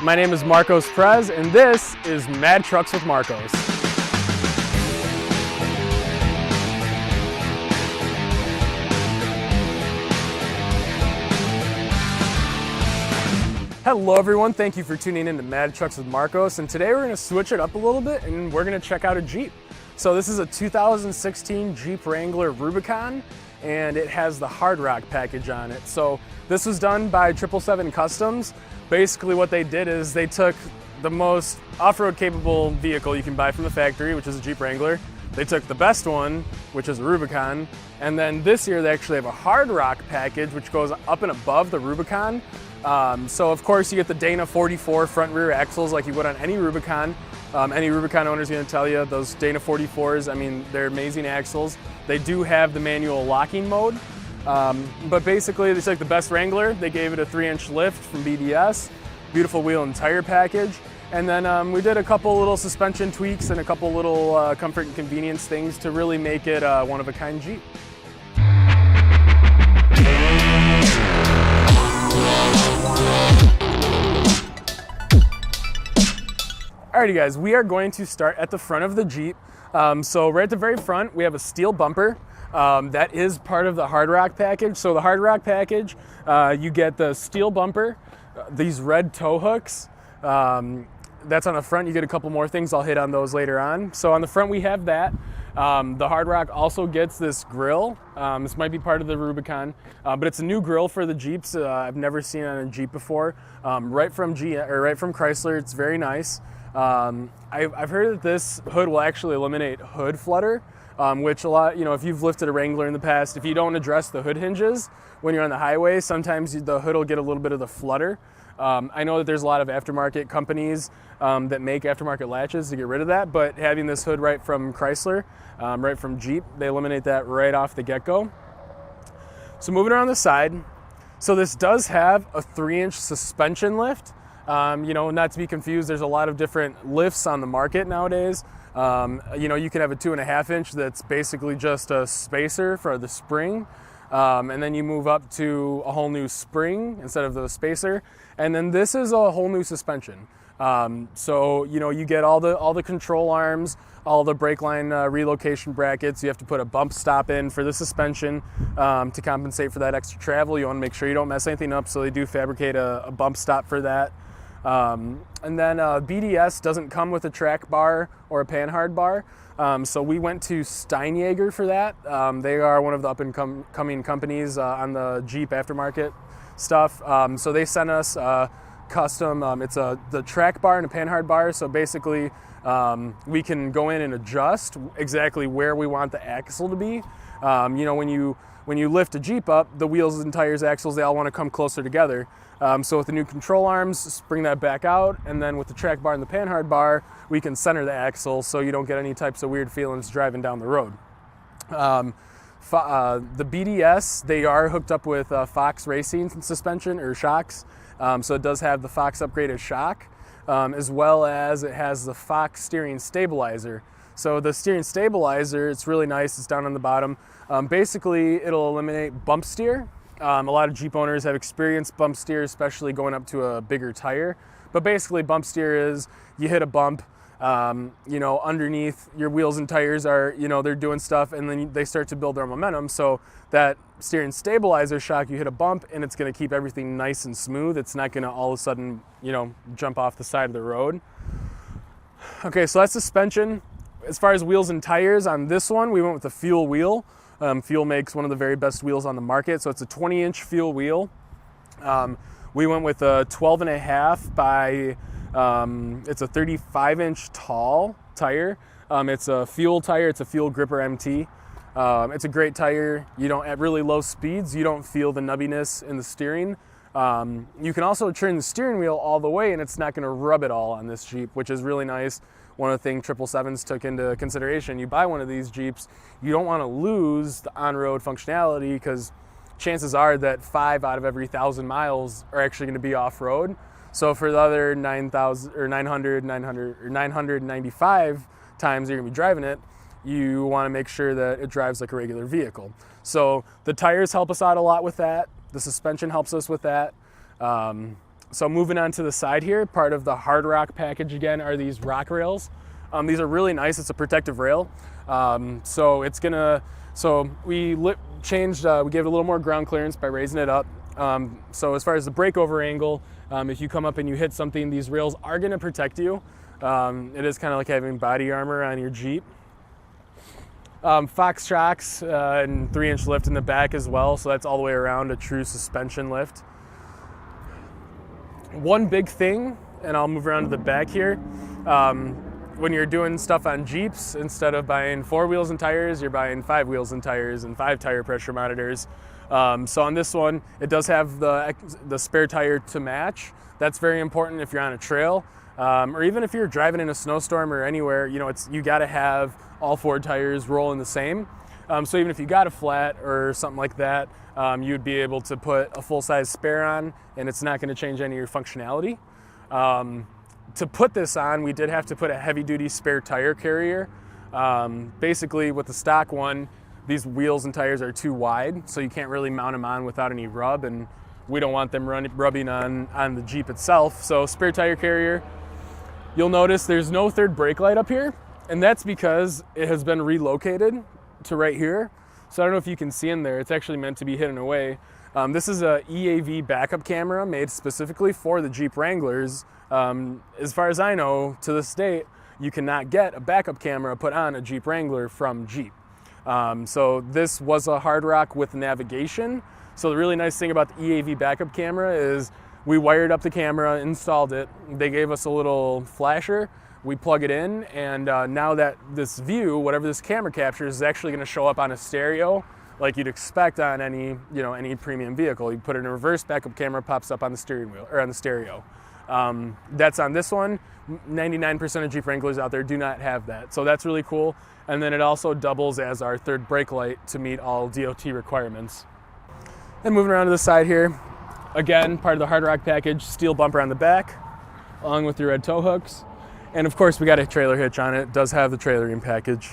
My name is Marcos Prez, and this is Mad Trucks with Marcos. Hello everyone, thank you for tuning in to Mad Trucks with Marcos, and today we're going to switch it up a little bit and we're going to check out a Jeep. So this is a 2016 Jeep Wrangler Rubicon, and it has the Hard Rock package on it. So this was done by 777 Customs. Basically what they did is they took the most off-road capable vehicle you can buy from the factory, which is a Jeep Wrangler. They took the best one, which is a Rubicon, and then this year they actually have a Hard Rock package which goes up and above the Rubicon. So of course you get the Dana 44 front rear axles like you would on any Rubicon. Any Rubicon owner is going to tell you those Dana 44s, I mean, they're amazing axles. They do have the manual locking mode, but basically they took the best Wrangler, they gave it a 3-inch lift from BDS, beautiful wheel and tire package, and then we did a couple little suspension tweaks and a couple little comfort and convenience things to really make it a one-of-a-kind Jeep. Alrighty guys, we are going to start at the front of the Jeep. So right at the very front, we have a steel bumper. That is part of the Hard Rock package. So the Hard Rock package, you get the steel bumper, these red tow hooks. That's on the front. You get a couple more things. I'll hit on those later on. So on the front we have that. The Hard Rock also gets this grill. This might be part of the Rubicon, but it's a new grill for the Jeeps. I've never seen it on a Jeep before. Right from Chrysler. It's very nice. I've heard that this hood will actually eliminate hood flutter, which a lot, if you've lifted a Wrangler in the past, if you don't address the hood hinges when you're on the highway, sometimes the hood will get a little bit of the flutter. I know that there's a lot of aftermarket companies that make aftermarket latches to get rid of that, but having this hood right from Chrysler, right from Jeep, they eliminate that right off the get-go. So moving around the side, so this does have a 3-inch suspension lift. Not to be confused, there's a lot of different lifts on the market nowadays. You can have a 2.5-inch that's basically just a spacer for the spring. And then you move up to a whole new spring instead of the spacer. And then this is a whole new suspension. You get all the control arms, all the brake line relocation brackets. You have to put a bump stop in for the suspension to compensate for that extra travel. You want to make sure you don't mess anything up, so they do fabricate a bump stop for that. And then BDS doesn't come with a track bar or a panhard bar, so we went to Steinjager for that. They are one of the up-and-coming companies on the Jeep aftermarket stuff. So they sent us custom, it's the track bar and a panhard bar, so basically we can go in and adjust exactly where we want the axle to be. When you lift a Jeep up, the wheels and tires, axles, they all want to come closer together. So with the new control arms, bring that back out, and then with the track bar and the panhard bar, we can center the axle so you don't get any types of weird feelings driving down the road. The BDS, they are hooked up with Fox Racing suspension or shocks, so it does have the Fox upgraded shock, as well as it has the Fox steering stabilizer. So the steering stabilizer, it's really nice, it's down on the bottom. Basically, it'll eliminate bump steer. A lot of Jeep owners have experienced bump steer, especially going up to a bigger tire. But basically, bump steer is you hit a bump, underneath your wheels and tires are, they're doing stuff, and then they start to build their momentum. So that steering stabilizer shock, you hit a bump, and it's going to keep everything nice and smooth. It's not going to all of a sudden, jump off the side of the road. Okay, so that's suspension. As far as wheels and tires, on this one, we went with the Fuel wheel. Fuel makes one of the very best wheels on the market, so it's a 20-inch Fuel wheel. We went with a 12.5 by, it's a 35-inch tall tire. It's a Fuel tire, it's a Fuel Gripper MT. It's a great tire. At really low speeds, you don't feel the nubbiness in the steering. You can also turn the steering wheel all the way and it's not going to rub it all on this Jeep, which is really nice. One of the things 777s took into consideration, you buy one of these Jeeps, you don't want to lose the on-road functionality because chances are that 5 out of every 1,000 miles are actually going to be off-road. So for the other 995 times you're going to be driving it, you want to make sure that it drives like a regular vehicle. So the tires help us out a lot with that. The suspension helps us with that. So moving on to the side here, part of the hard rock package again are these rock rails. These are really nice. It's a protective rail. We gave it a little more ground clearance by raising it up. So as far as the breakover angle, if you come up and you hit something, these rails are going to protect you. It is kind of like having body armor on your Jeep. Fox shocks and 3-inch lift in the back as well, so that's all the way around a true suspension lift. One big thing, and I'll move around to the back here, when you're doing stuff on Jeeps, instead of buying 4 wheels and tires, you're buying 5 wheels and tires and 5 tire pressure monitors. So on this one, it does have the spare tire to match. That's very important if you're on a trail, or even if you're driving in a snowstorm or anywhere. You got to have all 4 tires rolling the same. So even if you got a flat or something like that, you'd be able to put a full-size spare on, and it's not going to change any of your functionality. To put this on, we did have to put a heavy-duty spare tire carrier. Basically, with the stock one, these wheels and tires are too wide, so you can't really mount them on without any rub, and we don't want them rubbing on the Jeep itself. So spare tire carrier. You'll notice there's no third brake light up here, and that's because it has been relocated to right here. So I don't know if you can see in there, it's actually meant to be hidden away. This is a Eav Backup Camera made specifically for the Jeep Wranglers. As far as I know, to this date, you cannot get a backup camera put on a Jeep Wrangler from Jeep. So this was a hard rock with navigation. So the really nice thing about the Eav Backup Camera is we wired up the camera, installed it. They gave us a little flasher. We plug it in, and now that this view, whatever this camera captures, is actually going to show up on a stereo, like you'd expect on any premium vehicle. You put it in a reverse, backup camera pops up on the steering wheel or on the stereo. That's on this one. 99% of Jeep Wranglers out there do not have that, so that's really cool. And then it also doubles as our third brake light to meet all DOT requirements. And moving around to the side here, again, part of the hard rock package, steel bumper on the back, along with your red tow hooks. And of course, we got a trailer hitch on it. It does have the trailering package.